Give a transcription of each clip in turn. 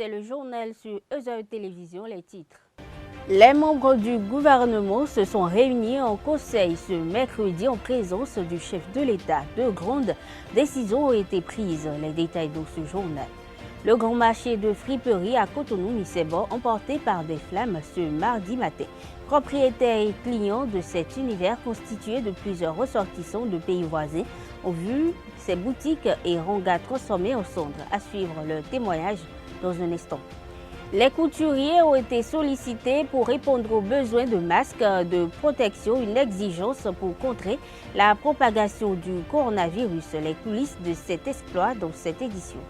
c'est le journal sur EZA Télévision, les titres. Les membres du gouvernement se sont réunis en conseil ce mercredi en présence du chef de l'État. De grandes décisions ont été prises. Les détails dans ce journal. Le grand marché de friperie à Cotonou-Nicebo emporté par des flammes ce mardi matin. Propriétaires et clients de cet univers constitué de plusieurs ressortissants de pays voisins ont vu ces boutiques et hangars transformés en cendres. À suivre le témoignage dans un instant. Les couturiers ont été sollicités pour répondre aux besoins de masques de protection, une exigence pour contrer la propagation du coronavirus. Les coulisses de cet exploit dans cette édition.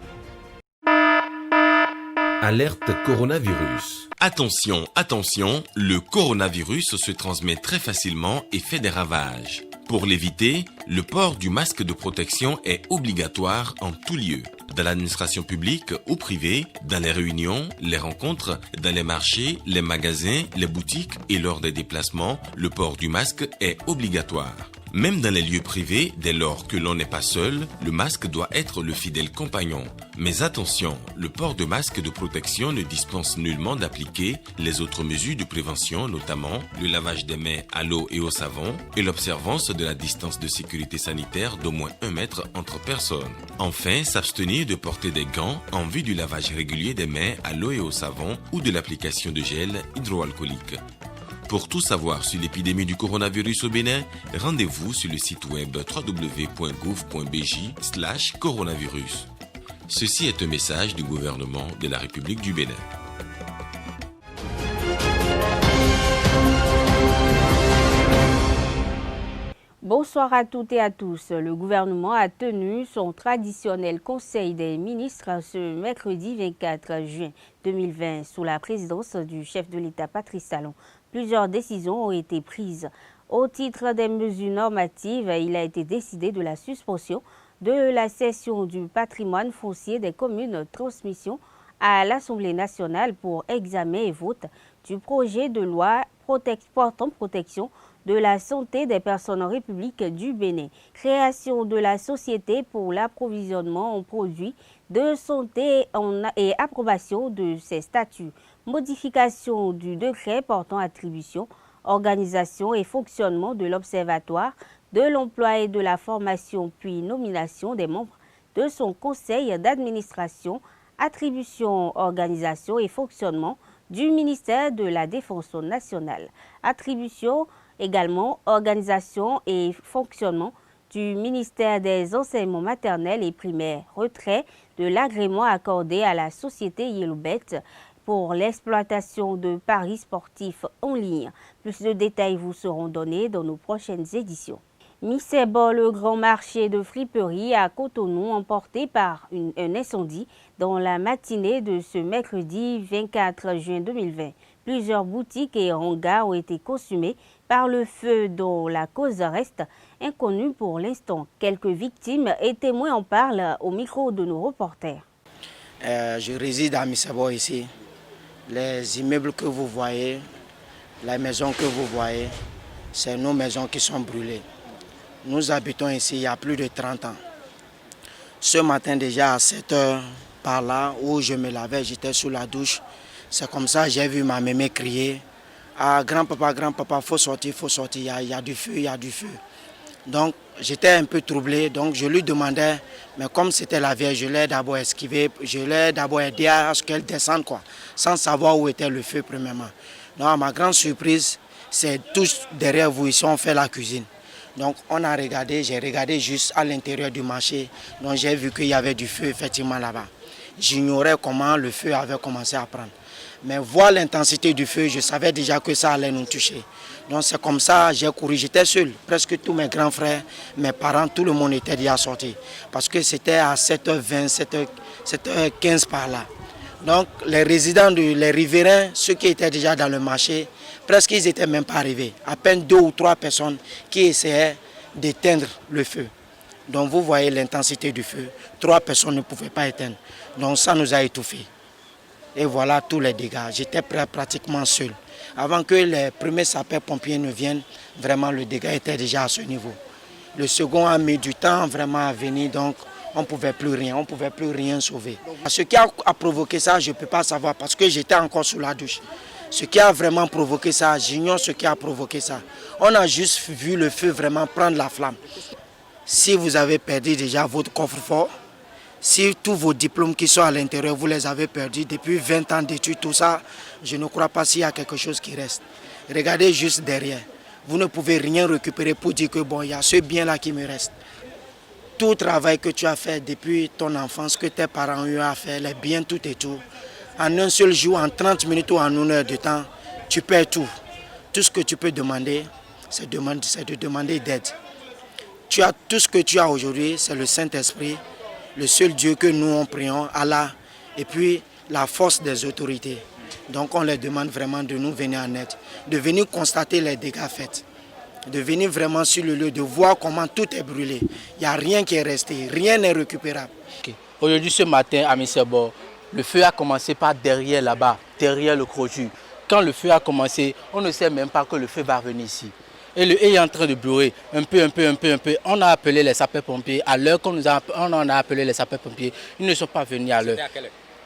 Alerte coronavirus. Attention, attention, le coronavirus se transmet très facilement et fait des ravages. Pour l'éviter, le port du masque de protection est obligatoire en tout lieu. Dans l'administration publique ou privée, dans les réunions, les rencontres, dans les marchés, les magasins, les boutiques et lors des déplacements, le port du masque est obligatoire. Même dans les lieux privés, dès lors que l'on n'est pas seul, le masque doit être le fidèle compagnon. Mais attention, le port de masque de protection ne dispense nullement d'appliquer les autres mesures de prévention, notamment le lavage des mains à l'eau et au savon et l'observance de la distance de sécurité sanitaire d'au moins 1 mètre entre personnes. Enfin, s'abstenir de porter des gants en vue du lavage régulier des mains à l'eau et au savon ou de l'application de gel hydroalcoolique. Pour tout savoir sur l'épidémie du coronavirus au Bénin, rendez-vous sur le site web www.gouv.bj/coronavirus. Ceci est un message du gouvernement de la République du Bénin. Bonsoir à toutes et à tous. Le gouvernement a tenu son traditionnel conseil des ministres ce mercredi 24 juin 2020 sous la présidence du chef de l'État Patrice Talon. Plusieurs décisions ont été prises. Au titre des mesures normatives, il a été décidé de la suspension de la cession du patrimoine foncier des communes transmission à l'Assemblée nationale pour examen et vote du projet de loi portant protection de la santé des personnes en République du Bénin, création de la Société pour l'approvisionnement en produits de santé et approbation de ses statuts, modification du décret portant attribution, organisation et fonctionnement de l'Observatoire de l'emploi et de la formation, puis nomination des membres de son conseil d'administration, attribution, organisation et fonctionnement du ministère de la Défense nationale, attribution également, organisation et fonctionnement du ministère des enseignements maternels et primaires, retrait de l'agrément accordé à la société Yellowbet pour l'exploitation de paris sportifs en ligne. Plus de détails vous seront donnés dans nos prochaines éditions. Nicebo, le grand marché de friperie à Cotonou, emporté par un incendie dans la matinée de ce mercredi 24 juin 2020. Plusieurs boutiques et hangars ont été consumés par le feu dont la cause reste inconnue pour l'instant. Quelques victimes et témoins en parlent au micro de nos reporters. Je réside à Nicebo ici. Les immeubles que vous voyez, les maisons que vous voyez, c'est nos maisons qui sont brûlées. Nous habitons ici il y a plus de 30 ans. Ce matin déjà à 7 h par là où je me lavais, j'étais sous la douche. C'est comme ça que j'ai vu ma mémé crier. Ah, grand-papa, faut sortir, il y a du feu, il y a du feu. Donc j'étais un peu troublé, donc je lui demandais, mais comme c'était la vieille, je l'ai d'abord esquivé, je l'ai d'abord aidé à ce qu'elle descende, sans savoir où était le feu premièrement. Donc à ma grande surprise, c'est tous derrière vous, ici on fait la cuisine. Donc on a regardé, j'ai regardé juste à l'intérieur du marché, donc j'ai vu qu'il y avait du feu effectivement là-bas. J'ignorais comment le feu avait commencé à prendre. Mais voir l'intensité du feu, je savais déjà que ça allait nous toucher. Donc c'est comme ça, j'ai couru, j'étais seul. Presque tous mes grands frères, mes parents, tout le monde était déjà sorti. Parce que c'était à 7h20, 7h15 par là. Donc les résidents, les riverains, ceux qui étaient déjà dans le marché, presque ils n'étaient même pas arrivés. À peine 2 ou 3 personnes qui essayaient d'éteindre le feu. Donc vous voyez l'intensité du feu. 3 personnes ne pouvaient pas éteindre. Donc ça nous a étouffés. Et voilà tous les dégâts. J'étais pratiquement seul. Avant que les premiers sapeurs-pompiers ne viennent, vraiment le dégât était déjà à ce niveau. Le second a mis du temps vraiment à venir, donc on ne pouvait plus rien sauver. Ce qui a provoqué ça, je ne peux pas savoir parce que j'étais encore sous la douche. Ce qui a vraiment provoqué ça, j'ignore ce qui a provoqué ça. On a juste vu le feu vraiment prendre la flamme. Si vous avez perdu déjà votre coffre-fort, si tous vos diplômes qui sont à l'intérieur, vous les avez perdus depuis 20 ans d'études, tout ça, je ne crois pas s'il y a quelque chose qui reste. Regardez juste derrière. Vous ne pouvez rien récupérer pour dire que bon, il y a ce bien-là qui me reste. Tout travail que tu as fait depuis ton enfance, que tes parents ont eu à faire, les biens, tout et tout, en un seul jour, en 30 minutes ou en 1 heure de temps, tu perds tout. Tout ce que tu peux demander, c'est de demander d'aide. Tu as tout ce que tu as aujourd'hui, c'est le Saint-Esprit, le seul Dieu que nous en prions, Allah, et puis la force des autorités. Donc on leur demande vraiment de nous venir en aide, de venir constater les dégâts faits, de venir vraiment sur le lieu, de voir comment tout est brûlé. Il n'y a rien qui est resté, rien n'est récupérable. Okay. Aujourd'hui, ce matin, à Missebo, le feu a commencé par derrière là-bas, derrière le Croju. Quand le feu a commencé, on ne sait même pas que le feu va venir ici. Et le est en train de brûler un peu. On a appelé les sapeurs-pompiers. À l'heure qu'on on a appelé les sapeurs-pompiers, ils ne sont pas venus à l'heure.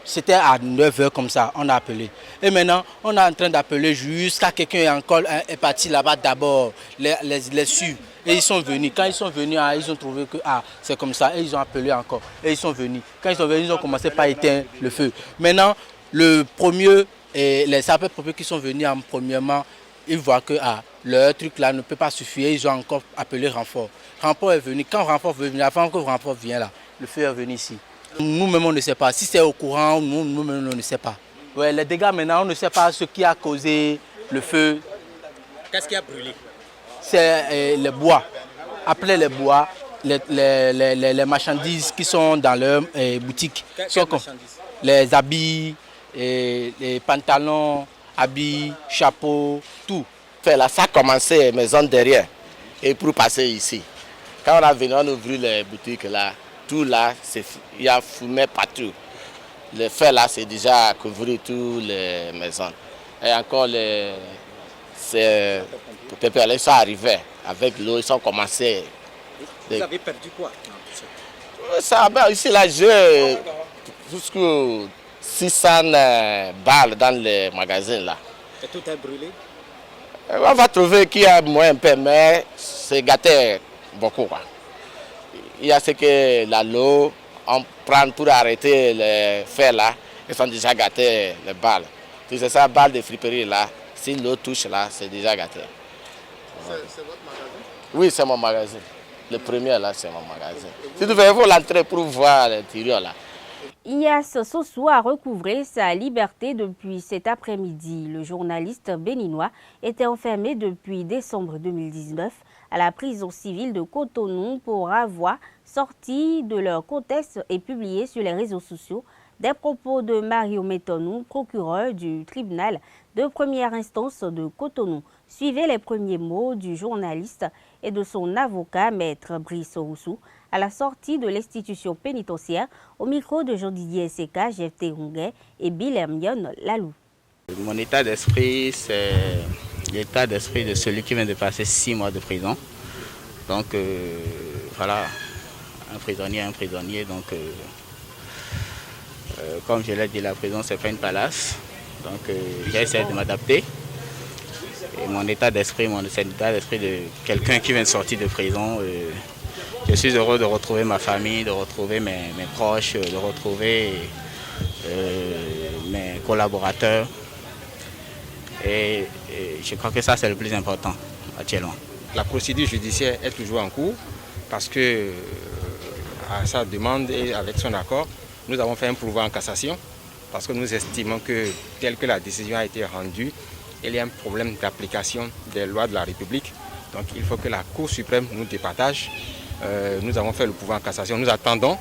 C'était à 9h comme ça, on a appelé. Et maintenant, on est en train d'appeler jusqu'à quelqu'un est parti là-bas d'abord, les suivre. Et ils sont venus. Quand ils sont venus, ils ont trouvé que c'est comme ça. Et ils ont appelé encore. Et ils sont venus. Quand ils sont venus, ils ont commencé par éteindre le feu. Maintenant, le premier, les sapeurs-pompiers qui sont venus premièrement, ils voient que leur truc là ne peut pas suffire. Ils ont encore appelé renfort. Renfort est venu. Quand renfort veut venir, avant que renfort vienne là, le feu est venu ici. Nous-mêmes, on ne sait pas. Si c'est au courant, nous-mêmes, on ne sait pas. Ouais, les dégâts, maintenant, on ne sait pas ce qui a causé le feu. Qu'est-ce qui a brûlé? C'est les bois. Après les bois, les marchandises qui sont dans leur boutique. Quelles marchandises? Les habits, les pantalons, habits, chapeaux, tout. Là, ça a commencé maison derrière et pour passer ici. Quand on a venu, on ouvre les boutiques là. Tout là, il y a fumé partout. Le feu là, c'est déjà couvert toutes les maisons. Et encore, les ils sont arrivés avec l'eau, ils ont commencé. Vous avez perdu quoi? Ça, ici là, j'ai jusqu'à 600 balles dans les magasins là. Et tout est brûlé? On va trouver qu'il y a moins un peu, mais c'est gâté beaucoup quoi. Il y a ce que l'eau, on prend pour arrêter les feux là, ils sont déjà gâtés les balles. C'est ça, balle de friperie là, si l'eau touche là, c'est déjà gâté. C'est votre magasin? Oui, c'est mon magasin. Le premier là, c'est mon magasin. Si vous voulez l'entrer pour voir les tirures là. Ias Sossou a recouvré sa liberté depuis cet après-midi. Le journaliste béninois était enfermé depuis décembre 2019 à la prison civile de Cotonou pour avoir sorti de leur contexte et publié sur les réseaux sociaux des propos de Mario Metonou, procureur du tribunal de première instance de Cotonou. Suivez les premiers mots du journaliste et de son avocat, maître Brice Roussou, à la sortie de l'institution pénitentiaire au micro de Jean-Didier Seka, GFT Hongay et Bilermion Lalou. Mon état d'esprit, c'est l'état d'esprit de celui qui vient de passer 6 mois de prison. Donc voilà, un prisonnier. Donc comme je l'ai dit, la prison c'est pas une palace. Donc j'ai essayé de m'adapter. Et mon état d'esprit, c'est l'état d'esprit de quelqu'un qui vient de sortir de prison. Je suis heureux de retrouver ma famille, de retrouver mes proches, de retrouver mes collaborateurs. Et je crois que ça, c'est le plus important actuellement. La procédure judiciaire est toujours en cours parce que, à sa demande et avec son accord, nous avons fait un pourvoi en cassation parce que nous estimons que, telle que la décision a été rendue, il y a un problème d'application des lois de la République. Donc il faut que la Cour suprême nous départage. Nous avons fait le pourvoi en cassation. Nous attendons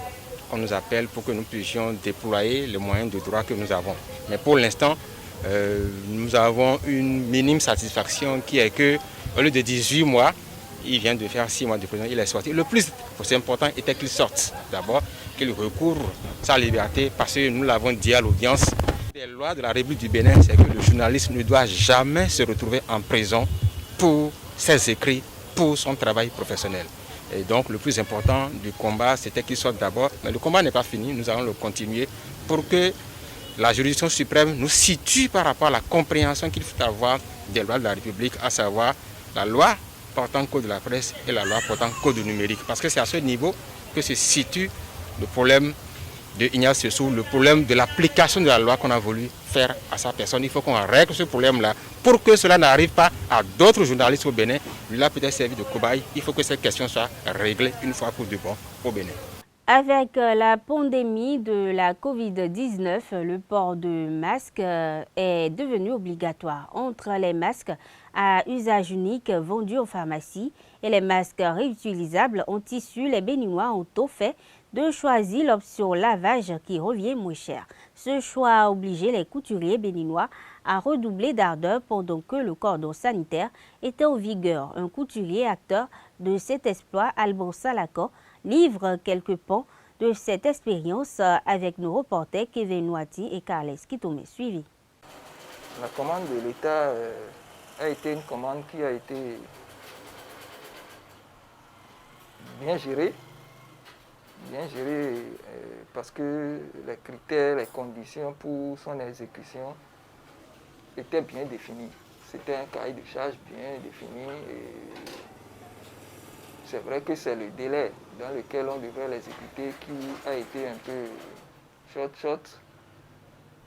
qu'on nous appelle pour que nous puissions déployer les moyens de droit que nous avons. Mais pour l'instant, nous avons une minime satisfaction qui est qu'au lieu de 18 mois, il vient de faire 6 mois de prison, il est sorti. Le plus important était qu'il sorte d'abord, qu'il recouvre sa liberté parce que nous l'avons dit à l'audience. Les lois de la République du Bénin, c'est que le journaliste ne doit jamais se retrouver en prison pour ses écrits, pour son travail professionnel. Et donc le plus important du combat, c'était qu'il sorte d'abord. Mais le combat n'est pas fini, nous allons le continuer pour que la juridiction suprême nous situe par rapport à la compréhension qu'il faut avoir des lois de la République, à savoir la loi portant code de la presse et la loi portant code numérique. Parce que c'est à ce niveau que se situe le problème de Ignace Sessou, le problème de l'application de la loi qu'on a voulu faire à sa personne. Il faut qu'on règle ce problème-là pour que cela n'arrive pas à d'autres journalistes au Bénin. Lui a peut-être servi de cobaye. Il faut que cette question soit réglée une fois pour de bon au Bénin. Avec la pandémie de la Covid-19, le port de masques est devenu obligatoire. Entre les masques à usage unique vendus en pharmacie et les masques réutilisables en tissu, les Béninois ont au fait de choisir l'option lavage qui revient moins cher. Ce choix a obligé les couturiers béninois à redoubler d'ardeur pendant que le cordon sanitaire était en vigueur. Un couturier acteur de cet exploit, Alban Salako, livre quelques pans de cette expérience avec nos reporters Kevin Nouati et Carles Kitome. Suivi. La commande de l'État a été une commande qui a été bien gérée parce que les critères, les conditions pour son exécution étaient bien définis. C'était un cahier de charge bien défini et c'est vrai que c'est le délai dans lequel on devrait l'exécuter qui a été un peu short,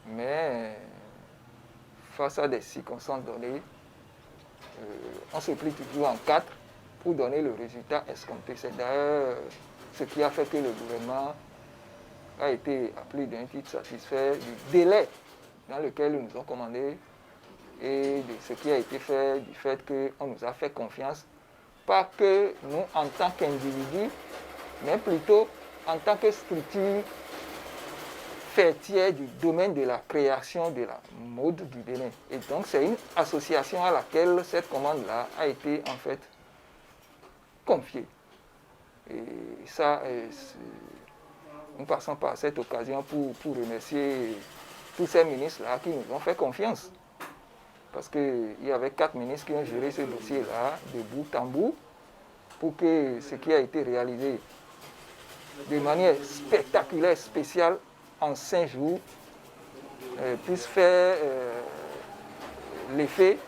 mais face à des circonstances données, on se plie toujours en 4 pour donner le résultat escompté. C'est d'ailleurs ce qui a fait que le gouvernement a été à plus d'un titre satisfait du délai dans lequel ils nous ont commandé et de ce qui a été fait, du fait qu'on nous a fait confiance, pas que nous en tant qu'individus, mais plutôt en tant que structure faîtière du domaine de la création de la mode du Bénin. Et donc c'est une association à laquelle cette commande-là a été en fait confiée. Et ça, nous passons par cette occasion pour remercier tous ces ministres-là qui nous ont fait confiance. Parce qu'il y avait 4 ministres qui ont géré ce dossier-là de bout en bout pour que ce qui a été réalisé de manière spectaculaire, spéciale, en 5 jours, puisse faire l'effet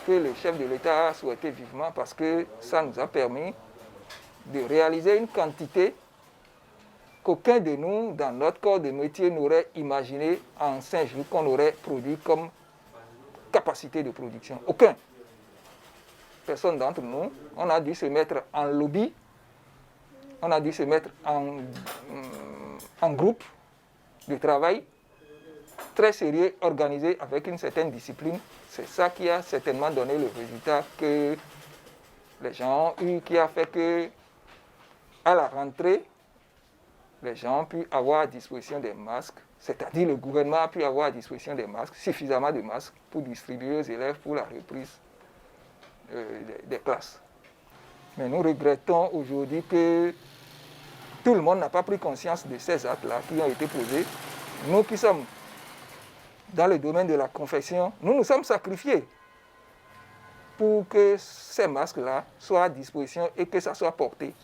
que le chef de l'État a souhaité vivement parce que ça nous a permis de réaliser une quantité qu'aucun de nous, dans notre corps de métier, n'aurait imaginé en 5 jours qu'on aurait produit comme capacité de production. Aucun. Personne d'entre nous. On a dû se mettre en lobby, on a dû se mettre en groupe de travail très sérieux, organisé avec une certaine discipline. C'est ça qui a certainement donné le résultat que les gens ont eu, qui a fait que à la rentrée, les gens ont pu avoir à disposition des masques, c'est-à-dire le gouvernement a pu avoir à disposition des masques, suffisamment de masques pour distribuer aux élèves pour la reprise des classes. Mais nous regrettons aujourd'hui que tout le monde n'a pas pris conscience de ces actes-là qui ont été posés. Nous qui sommes dans le domaine de la confection, nous nous sommes sacrifiés pour que ces masques-là soient à disposition et que ça soit porté.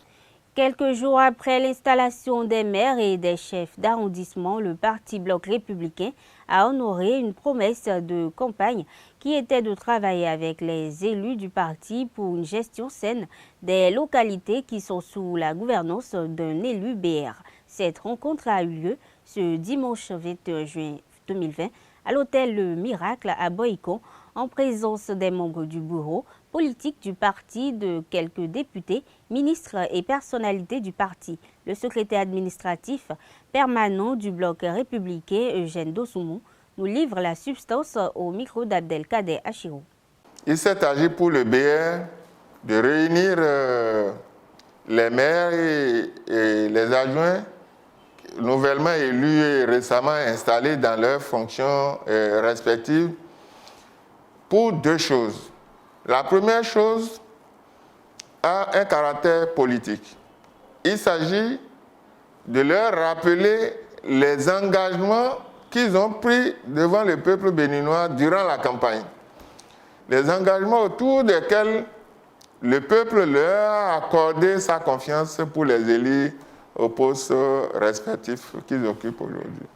Quelques jours après l'installation des maires et des chefs d'arrondissement, le Parti Bloc républicain a honoré une promesse de campagne qui était de travailler avec les élus du parti pour une gestion saine des localités qui sont sous la gouvernance d'un élu BR. Cette rencontre a eu lieu ce dimanche 21 juin 2020 à l'hôtel Le Miracle à Boïcon, en présence des membres du bureau politique du parti, de quelques députés, ministres et personnalités du parti. Le secrétaire administratif permanent du Bloc républicain, Eugène Dosoumou, nous livre la substance au micro d'Abdelkader Achirou. Il s'est agi pour le BR de réunir les maires et les adjoints nouvellement élus et récemment installés dans leurs fonctions respectives pour 2 choses. La première chose a un caractère politique. Il s'agit de leur rappeler les engagements qu'ils ont pris devant le peuple béninois durant la campagne. Les engagements autour desquels le peuple leur a accordé sa confiance pour les élire aux postes respectifs qu'ils occupent aujourd'hui.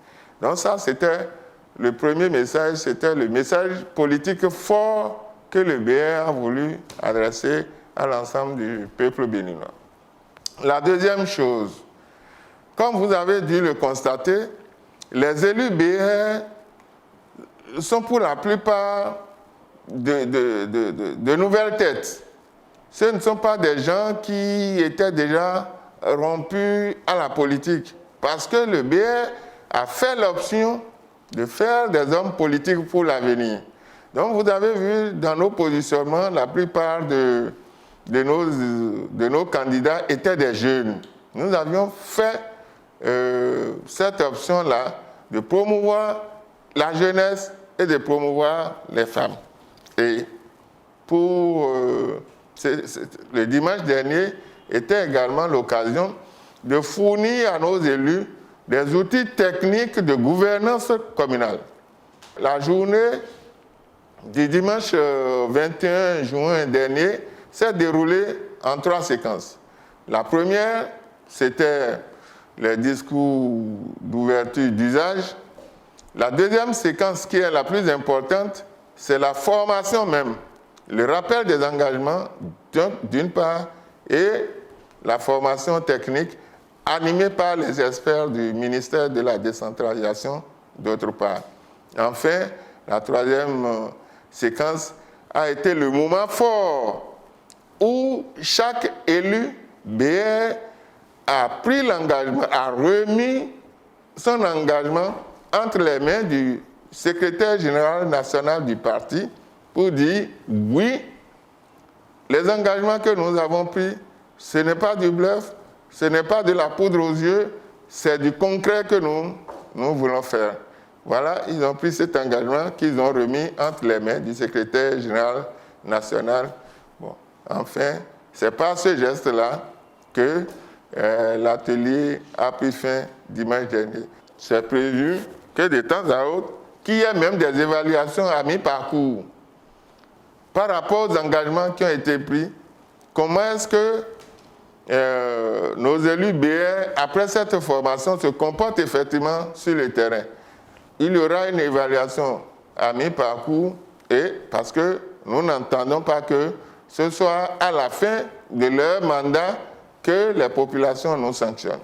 Donc ça, c'était le premier message, c'était le message politique fort que le BR a voulu adresser à l'ensemble du peuple béninois. La deuxième chose, comme vous avez dû le constater, les élus BR sont pour la plupart de nouvelles têtes. Ce ne sont pas des gens qui étaient déjà rompus à la politique, parce que le BR a fait l'option de faire des hommes politiques pour l'avenir. Donc vous avez vu dans nos positionnements, la plupart de nos candidats étaient des jeunes. Nous avions fait cette option-là de promouvoir la jeunesse et de promouvoir les femmes. Et pour le dimanche dernier était également l'occasion de fournir à nos élus des outils techniques de gouvernance communale. La journée du dimanche 21 juin dernier s'est déroulée en 3 séquences. La première, c'était les discours d'ouverture d'usage. La deuxième séquence, qui est la plus importante, c'est la formation même, le rappel des engagements d'une part et la formation technique animée par les experts du ministère de la décentralisation d'autre part. Enfin, la troisième séquence a été le moment fort où chaque élu BR a pris l'engagement, a remis son engagement entre les mains du secrétaire général national du parti pour dire oui, les engagements que nous avons pris, ce n'est pas du bluff, ce n'est pas de la poudre aux yeux, c'est du concret que nous voulons faire. Voilà, ils ont pris cet engagement qu'ils ont remis entre les mains du secrétaire général national. Bon, enfin, c'est par ce geste-là que l'atelier a pris fin dimanche dernier. C'est prévu que de temps à autre, qu'il y ait même des évaluations à mi-parcours par rapport aux engagements qui ont été pris. Comment est-ce que nos élus BR, après cette formation, se comportent effectivement sur le terrain? Il y aura une évaluation à mi-parcours, et parce que nous n'entendons pas que ce soit à la fin de leur mandat que les populations nous sanctionnent.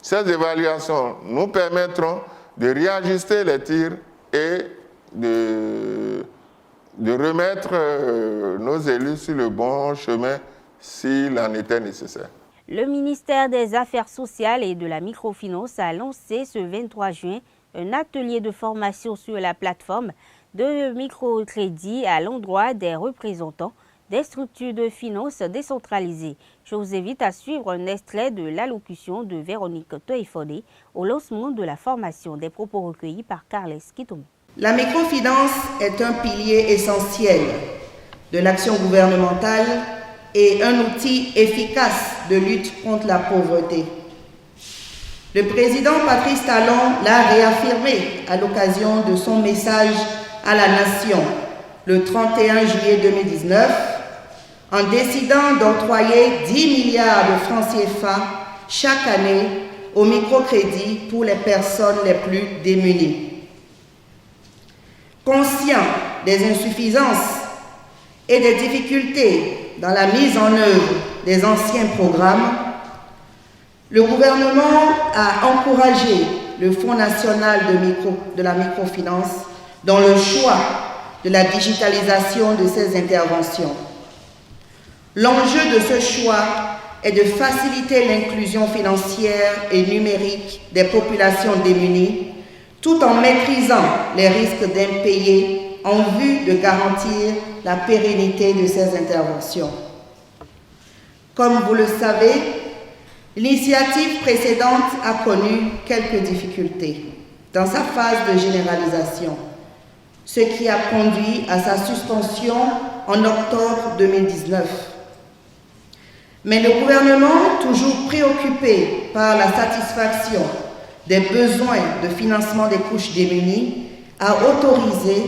Ces évaluations nous permettront de réajuster les tirs et de remettre nos élus sur le bon chemin s'il en était nécessaire. Le ministère des Affaires sociales et de la microfinance a lancé ce 23 juin un atelier de formation sur la plateforme de microcrédit à l'endroit des représentants des structures de finances décentralisées. Je vous invite à suivre un extrait de l'allocution de Véronique Toïfodé au lancement de la formation, des propos recueillis par Carles Kitoumi. La microfinance est un pilier essentiel de l'action gouvernementale et un outil efficace de lutte contre la pauvreté. Le président Patrice Talon l'a réaffirmé à l'occasion de son message à la nation le 31 juillet 2019 en décidant d'octroyer 10 milliards de francs CFA chaque année au microcrédit pour les personnes les plus démunies. Conscient des insuffisances et des difficultés dans la mise en œuvre des anciens programmes, le gouvernement a encouragé le Fonds national de la microfinance dans le choix de la digitalisation de ses interventions. L'enjeu de ce choix est de faciliter l'inclusion financière et numérique des populations démunies, tout en maîtrisant les risques d'impayés en vue de garantir la pérennité de ces interventions. Comme vous le savez, l'initiative précédente a connu quelques difficultés dans sa phase de généralisation, ce qui a conduit à sa suspension en octobre 2019. Mais le gouvernement, toujours préoccupé par la satisfaction des besoins de financement des couches démunies, a autorisé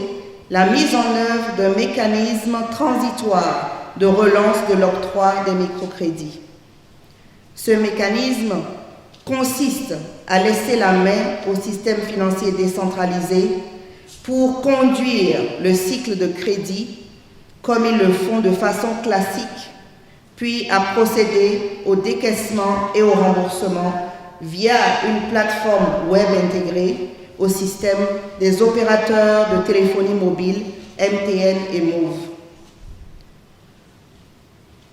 la mise en œuvre d'un mécanisme transitoire de relance de l'octroi des microcrédits. Ce mécanisme consiste à laisser la main au système financier décentralisé pour conduire le cycle de crédit comme ils le font de façon classique, puis à procéder au décaissement et au remboursement via une plateforme web intégrée au système des opérateurs de téléphonie mobile MTN et Move.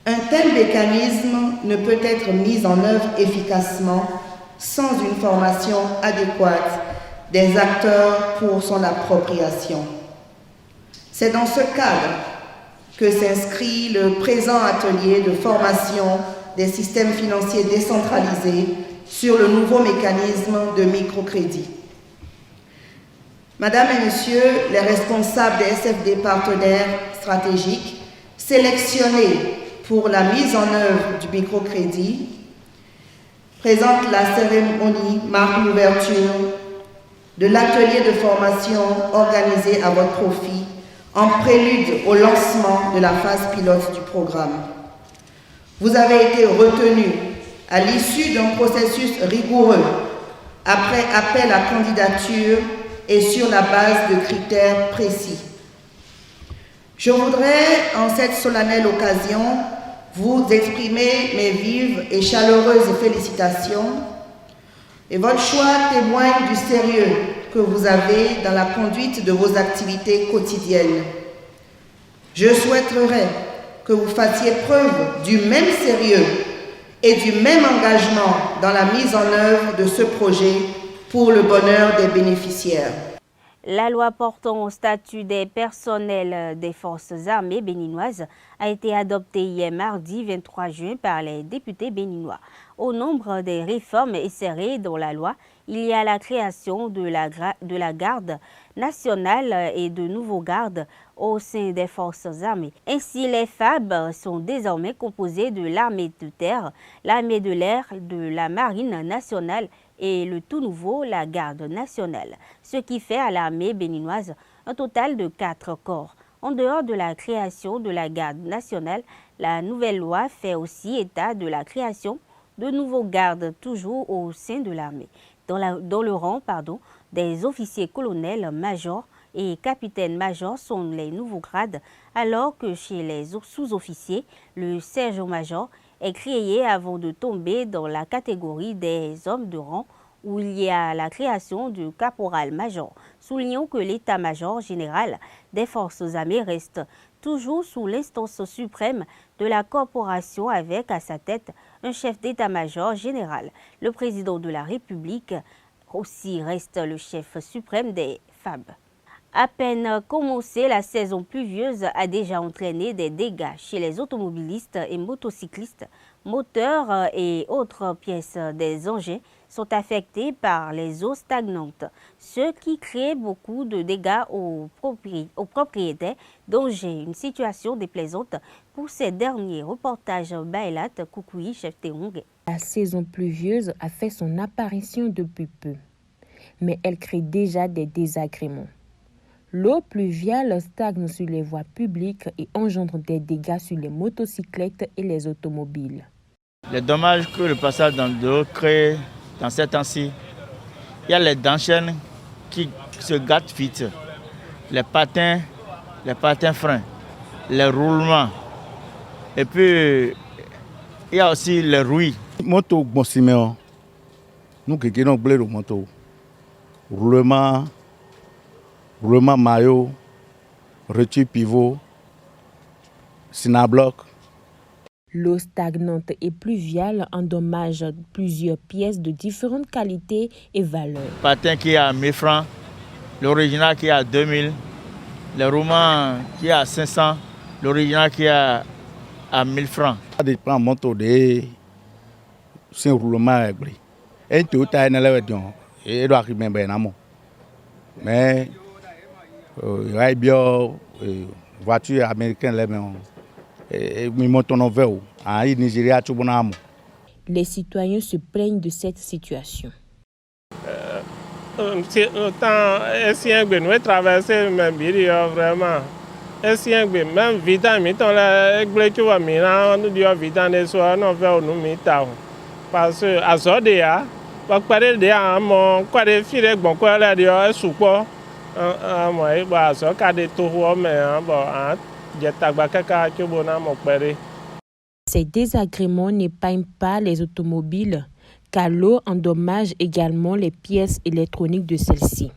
Un tel mécanisme ne peut être mis en œuvre efficacement sans une formation adéquate des acteurs pour son appropriation. C'est dans ce cadre que s'inscrit le présent atelier de formation des systèmes financiers décentralisés sur le nouveau mécanisme de microcrédit. Madame et Messieurs les responsables des SFD partenaires stratégiques sélectionnés pour la mise en œuvre du microcrédit présente la cérémonie marque l'ouverture de l'atelier de formation organisé à votre profit en prélude au lancement de la phase pilote du programme. Vous avez été retenu à l'issue d'un processus rigoureux après appel à candidature et sur la base de critères précis. Je voudrais, en cette solennelle occasion, vous exprimer mes vives et chaleureuses félicitations et votre choix témoigne du sérieux que vous avez dans la conduite de vos activités quotidiennes. Je souhaiterais que vous fassiez preuve du même sérieux et du même engagement dans la mise en œuvre de ce projet pour le bonheur des bénéficiaires. La loi portant au statut des personnels des forces armées béninoises a été adoptée hier mardi 23 juin par les députés béninois. Au nombre des réformes insérées dans la loi, il y a la création de la garde nationale et de nouveaux gardes au sein des forces armées. Ainsi, les FAB sont désormais composés de l'armée de terre, l'armée de l'air, de la marine nationale et le tout nouveau, la garde nationale, ce qui fait à l'armée béninoise un total de 4 corps. En dehors de la création de la garde nationale, la nouvelle loi fait aussi état de la création de nouveaux gardes toujours au sein de l'armée, dans le rang des officiers colonels, majors et capitaines-majors sont les nouveaux grades, alors que chez les sous-officiers, le sergent-major est créé avant de tomber dans la catégorie des hommes de rang où il y a la création du caporal-major. Soulignons que l'état-major général des forces armées reste toujours sous l'instance suprême de la corporation avec à sa tête un chef d'état-major général. Le président de la République aussi reste le chef suprême des FAB. À peine commencée, la saison pluvieuse a déjà entraîné des dégâts chez les automobilistes et motocyclistes. Moteurs et autres pièces des engins sont affectés par les eaux stagnantes, ce qui crée beaucoup de dégâts aux propriétaires d'engins. Une situation déplaisante pour ces derniers. Reportage Baelat Koukoui, chef Terong. La saison pluvieuse a fait son apparition depuis peu, mais elle crée déjà des désagréments. L'eau pluviale stagne sur les voies publiques et engendre des dégâts sur les motocyclettes et les automobiles. Les dommages que le passage dans l'eau crée dans ces temps-ci, il y a les dents-chaînes qui se gâtent vite, les patins freins, les roulements, et puis il y a aussi les rouilles. Moto bon siméon, nous qui nous blé le moto, roulement maillot, retour pivot, synabloc. L'eau stagnante et pluviale endommage plusieurs pièces de différentes qualités et valeurs. Patin qui est à 1000 francs, l'original qui est à 2000, le roulement qui est à 500, l'original qui est à 1000 francs. Ça dépend de moto de c'est roulement églé. Et tout est dans le don et doit arriver bien mais il y a bien voiture américaine là mais les citoyens se plaignent de cette situation. C'est un temps ancien que nous traversons, mais vraiment, même vitamine, tu vois, nous disons vitamine, nous faisons nous mitao. Parce que à ce dia, pas parler de mon quoi de filer bon quoi là de soupe. Moi, bah ça cas de tout mais bon, j'ai tabaka que bon mon père. Ces désagréments n'épargnent pas les automobiles, car l'eau endommage également les pièces électroniques de celles-ci.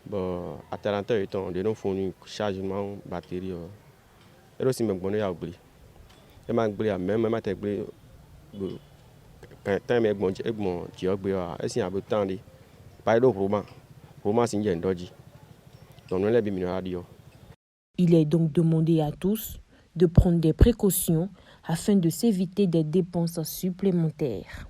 Bon, à 40 ans, ils ont fourni chargement batterie. Et aussi, même on a oublié. Et même il est donc demandé à tous de prendre des précautions afin de s'éviter des dépenses supplémentaires.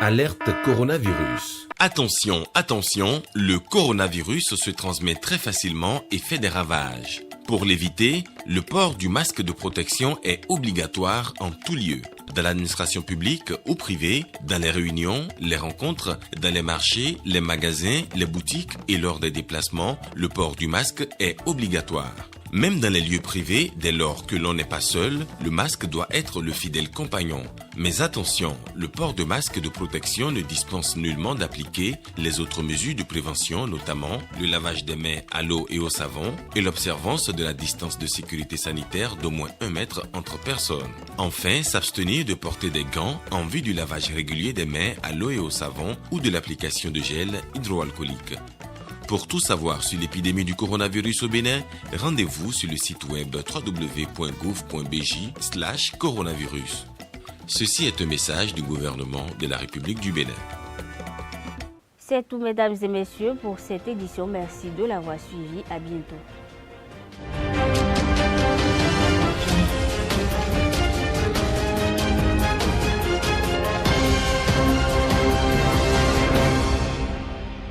Alerte coronavirus. Attention, attention, le coronavirus se transmet très facilement et fait des ravages. Pour l'éviter, le port du masque de protection est obligatoire en tout lieu. Dans l'administration publique ou privée, dans les réunions, les rencontres, dans les marchés, les magasins, les boutiques et lors des déplacements, le port du masque est obligatoire. Même dans les lieux privés, dès lors que l'on n'est pas seul, le masque doit être le fidèle compagnon. Mais attention, le port de masque de protection ne dispense nullement d'appliquer les autres mesures de prévention, notamment le lavage des mains à l'eau et au savon et l'observance de la distance de sécurité sanitaire d'au moins 1 mètre entre personnes. Enfin, s'abstenir de porter des gants en vue du lavage régulier des mains à l'eau et au savon ou de l'application de gel hydroalcoolique. Pour tout savoir sur l'épidémie du coronavirus au Bénin, rendez-vous sur le site web www.gouv.bj/coronavirus. Ceci est un message du gouvernement de la République du Bénin. C'est tout, mesdames et messieurs, pour cette édition. Merci de l'avoir suivi. À bientôt.